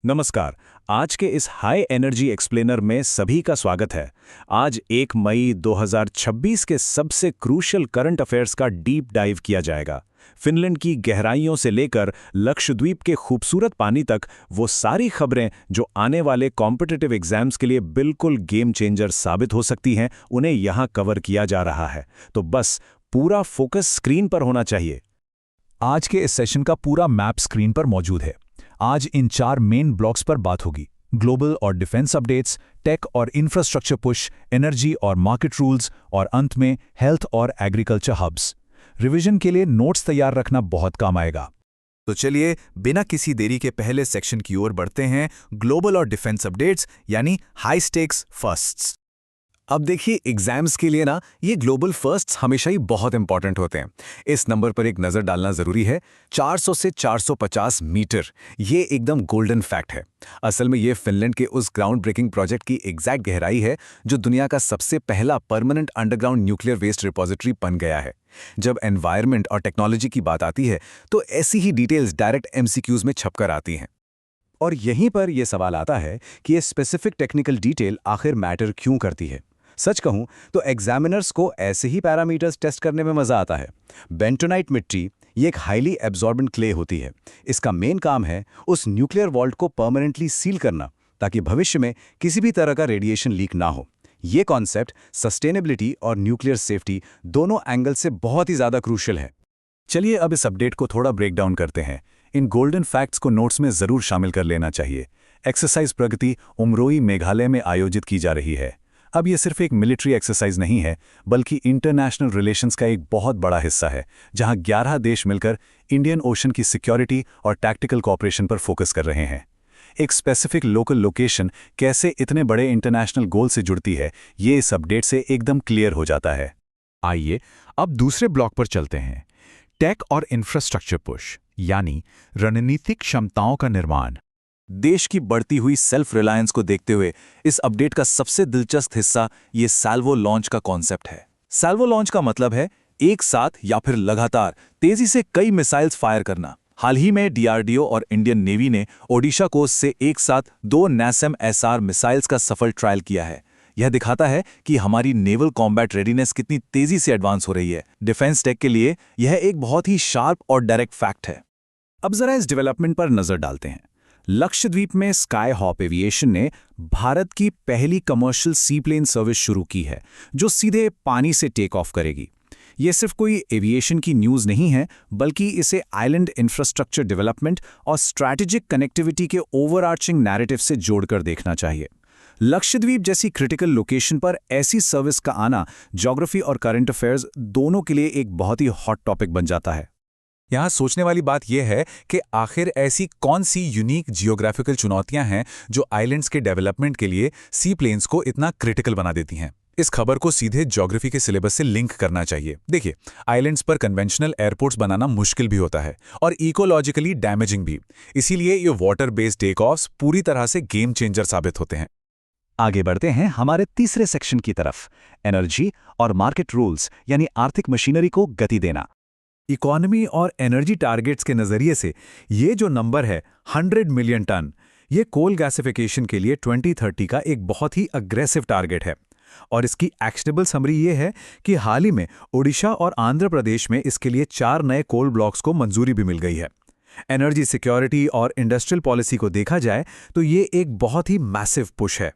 नमस्कार। आज के इस हाई एनर्जी एक्सप्लेनर में सभी का स्वागत है। आज 1 मई 2026 के सबसे क्रूशियल करंट अफेयर्स का डीप डाइव किया जाएगा। फिनलैंड की गहराइयों से लेकर लक्षद्वीप के खूबसूरत पानी तक वो सारी खबरें जो आने वाले कॉम्पिटिटिव एग्जाम्स के लिए बिल्कुल गेम चेंजर साबित हो सकती हैं, उन्हें यहाँ कवर किया जा रहा है। तो बस पूरा फोकस स्क्रीन पर होना चाहिए। आज के इस सेशन का पूरा मैप स्क्रीन पर मौजूद है। आज इन 4 मेन ब्लॉक्स पर बात होगी: ग्लोबल और डिफेंस अपडेट्स, टेक और इंफ्रास्ट्रक्चर पुश, एनर्जी और मार्केट रूल्स, और अंत में हेल्थ और एग्रीकल्चर हब्स। रिवीजन के लिए नोट्स तैयार रखना बहुत काम आएगा। तो चलिए बिना किसी देरी के पहले सेक्शन की ओर बढ़ते हैं, ग्लोबल और डिफेंस अपडेट्स यानी हाई स्टेक्स फर्स्ट्स। अब देखिए, एग्जाम्स के लिए ना ये ग्लोबल फर्स्ट्स हमेशा ही बहुत इंपॉर्टेंट होते हैं। इस नंबर पर एक नज़र डालना ज़रूरी है। 400 से 450 मीटर, ये एकदम गोल्डन फैक्ट है। असल में ये फिनलैंड के उस ग्राउंड ब्रेकिंग प्रोजेक्ट की एग्जैक्ट गहराई है जो दुनिया का सबसे पहला permanent underground nuclear waste repository बन गया है। जब एनवायरनमेंट और टेक्नोलॉजी की बात आती है तो ऐसी ही डिटेल्स डायरेक्ट एमसीक्यूज में छपकर आती हैं। और यहीं पर यह सवाल आता है कि ये स्पेसिफिक टेक्निकल डिटेल आखिर मैटर क्यों करती है। सच कहूं तो एग्जामिनर्स को ऐसे ही पैरामीटर्स टेस्ट करने में मजा आता है। बेंटोनाइट मिट्टी ये एक हाईली एब्जॉर्बेंट क्ले होती है। इसका मेन काम है उस न्यूक्लियर वॉल्ट को परमानेंटली सील करना, ताकि भविष्य में किसी भी तरह का रेडिएशन लीक ना हो। ये कॉन्सेप्ट सस्टेनेबिलिटी और न्यूक्लियर सेफ्टी दोनों एंगल से बहुत ही ज़्यादा क्रूशियल है। चलिए अब इस अपडेट को थोड़ा ब्रेक डाउन करते हैं। इन गोल्डन फैक्ट्स को नोट्स में ज़रूर शामिल कर लेना चाहिए। एक्सरसाइज प्रगति उमरोई मेघालय में आयोजित की जा रही है। अब ये सिर्फ एक मिलिट्री एक्सरसाइज नहीं है, बल्कि इंटरनेशनल रिलेशंस का एक बहुत बड़ा हिस्सा है, जहां 11 देश मिलकर इंडियन ओशन की सिक्योरिटी और टैक्टिकल कॉपरेशन पर फोकस कर रहे हैं। एक स्पेसिफिक लोकल लोकेशन कैसे इतने बड़े इंटरनेशनल गोल से जुड़ती है, ये इस अपडेट से एकदम क्लियर हो जाता है। आइए अब दूसरे ब्लॉक पर चलते हैं, टेक और इंफ्रास्ट्रक्चर पुश यानी रणनीतिक क्षमताओं का निर्माण। देश की बढ़ती हुई सेल्फ रिलायंस को देखते हुए इस अपडेट का सबसे दिलचस्प हिस्सा ये सैल्वो लॉन्च का कॉन्सेप्ट है। सैल्वो लॉन्च का मतलब है एक साथ या फिर लगातार तेजी से कई मिसाइल्स फायर करना। हाल ही में डीआरडीओ और इंडियन नेवी ने ओडिशा कोस्ट से एक साथ 2 NASAM SR मिसाइल्स का सफल ट्रायल किया है। यह दिखाता है कि हमारी नेवल कॉम्बैट रेडीनेस कितनी तेजी से एडवांस हो रही है। डिफेंस टेक के लिए यह एक बहुत ही शार्प और डायरेक्ट फैक्ट है। अब जरा इस डेवलपमेंट पर नजर डालते हैं। लक्षद्वीप में स्काई हॉप एविएशन ने भारत की पहली कमर्शियल सी प्लेन सर्विस शुरू की है, जो सीधे पानी से टेक ऑफ करेगी। ये सिर्फ कोई एविएशन की न्यूज़ नहीं है, बल्कि इसे आइलैंड इंफ्रास्ट्रक्चर डेवलपमेंट और स्ट्रैटेजिक कनेक्टिविटी के ओवरआर्चिंग नैरेटिव से जोड़कर देखना चाहिए। लक्षद्वीप जैसी क्रिटिकल लोकेशन पर ऐसी सर्विस का आना ज्योग्राफी और करंट अफेयर्स दोनों के लिए एक बहुत ही हॉट टॉपिक बन जाता है। यहाँ सोचने वाली बात यह है कि आखिर ऐसी कौन सी यूनिक जियोग्राफिकल चुनौतियां हैं जो आइलैंड्स के डेवलपमेंट के लिए सी प्लेन्स को इतना क्रिटिकल बना देती हैं। इस खबर को सीधे ज्योग्राफी के सिलेबस से लिंक करना चाहिए। देखिए, आइलैंड्स पर कन्वेंशनल एयरपोर्ट्स बनाना मुश्किल भी होता है और इकोलॉजिकली डैमेजिंग भी। इसीलिए ये वाटर बेस्ड टेक ऑफ्स पूरी तरह से गेम चेंजर साबित होते हैं। आगे बढ़ते हैं हमारे तीसरे सेक्शन की तरफ, एनर्जी और मार्केट रूल्स यानी आर्थिक मशीनरी को गति देना। इकोनॉमी और एनर्जी टारगेट्स के नज़रिए से ये जो नंबर है 100 मिलियन टन, ये कोल गैसिफिकेशन के लिए 2030 का एक बहुत ही अग्रेसिव टारगेट है। और इसकी एक्शनेबल समरी ये है कि हाल ही में ओडिशा और आंध्र प्रदेश में इसके लिए 4 नए कोल ब्लॉक्स को मंजूरी भी मिल गई है। एनर्जी सिक्योरिटी और इंडस्ट्रियल पॉलिसी को देखा जाए तो ये एक बहुत ही मैसिव पुश है।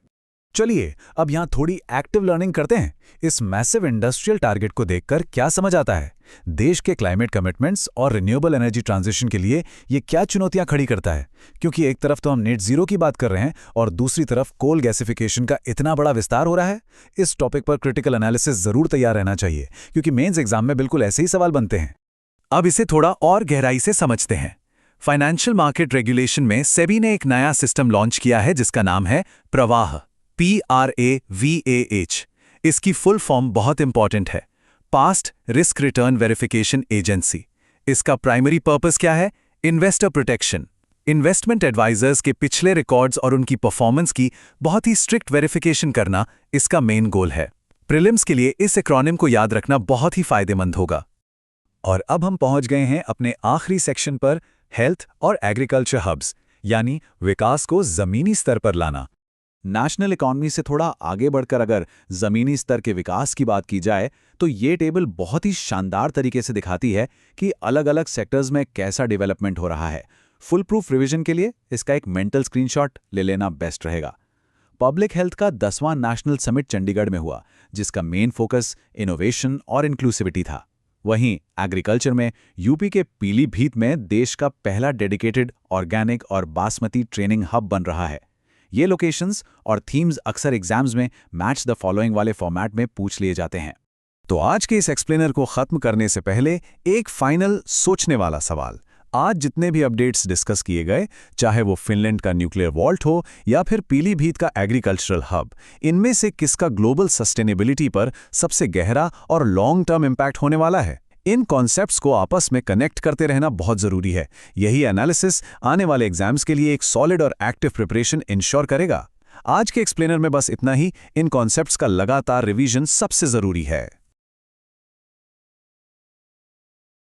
चलिए अब यहाँ थोड़ी एक्टिव लर्निंग करते हैं। इस मैसिव इंडस्ट्रियल टारगेट को देखकर क्या समझ आता है? देश के क्लाइमेट कमिटमेंट्स और रिन्यूएबल एनर्जी ट्रांजिशन के लिए ये क्या चुनौतियां खड़ी करता है? क्योंकि एक तरफ तो हम नेट जीरो की बात कर रहे हैं और दूसरी तरफ कोल गैसिफिकेशन का इतना बड़ा विस्तार हो रहा है। इस टॉपिक पर क्रिटिकल एनालिसिस जरूर तैयार रहना चाहिए, क्योंकि मेंस एग्जाम में बिल्कुल ऐसे ही सवाल बनते हैं। अब इसे थोड़ा और गहराई से समझते हैं। फाइनेंशियल मार्केट रेगुलेशन में सेबी ने एक नया सिस्टम लॉन्च किया है जिसका नाम है प्रवाह, PRAVAH। इसकी फुल फॉर्म बहुत इंपॉर्टेंट है, past risk return verification agency. इसका प्राइमरी पर्पस क्या है? Investor protection. इन्वेस्टमेंट एडवाइजर्स के पिछले रिकॉर्ड्स और उनकी परफॉर्मेंस की बहुत ही स्ट्रिक्ट वेरिफिकेशन करना इसका मेन गोल है। प्रीलिम्स के लिए इस एक्रोनिम को याद रखना बहुत ही फायदेमंद होगा। और अब हम पहुंच गए हैं अपने आखिरी सेक्शन पर, हेल्थ और एग्रीकल्चर हब्स यानी विकास को जमीनी स्तर पर लाना। नेशनल इकॉनमी से थोड़ा आगे बढ़कर अगर जमीनी स्तर के विकास की बात की जाए तो ये टेबल बहुत ही शानदार तरीके से दिखाती है कि अलग-अलग सेक्टर्स में कैसा डेवलपमेंट हो रहा है। फुल प्रूफ रिवीजन के लिए इसका एक मेंटल स्क्रीनशॉट ले लेना बेस्ट रहेगा। पब्लिक हेल्थ का 10वां नेशनल समिट चंडीगढ़ में हुआ, जिसका मेन फोकस इनोवेशन और इंक्लूसिविटी था। वहीं एग्रीकल्चर में यूपी के पीलीभीत में देश का पहला डेडिकेटेड ऑर्गेनिक और बासमती ट्रेनिंग हब बन रहा है। ये लोकेशंस और थीम्स अक्सर एग्जाम्स में मैच द फॉलोइंग वाले फॉर्मेट में पूछ लिए जाते हैं। तो आज के इस एक्सप्लेनर को खत्म करने से पहले एक फाइनल सोचने वाला सवाल। आज जितने भी अपडेट्स डिस्कस किए गए, चाहे वो फिनलैंड का न्यूक्लियर वॉल्ट हो या फिर पीलीभीत का एग्रीकल्चरल हब, इनमें से किसका ग्लोबल सस्टेनेबिलिटी पर सबसे गहरा और लॉन्ग टर्म इम्पैक्ट होने वाला है? इन कॉन्सेप्ट्स को आपस में कनेक्ट करते रहना बहुत जरूरी है। यही एनालिसिस आने वाले एग्जाम्स के लिए एक सॉलिड और एक्टिव प्रिपरेशन इंश्योर करेगा। आज के एक्सप्लेनर में बस इतना ही। इन कॉन्सेप्ट्स का लगातार रिवीजन सबसे जरूरी है।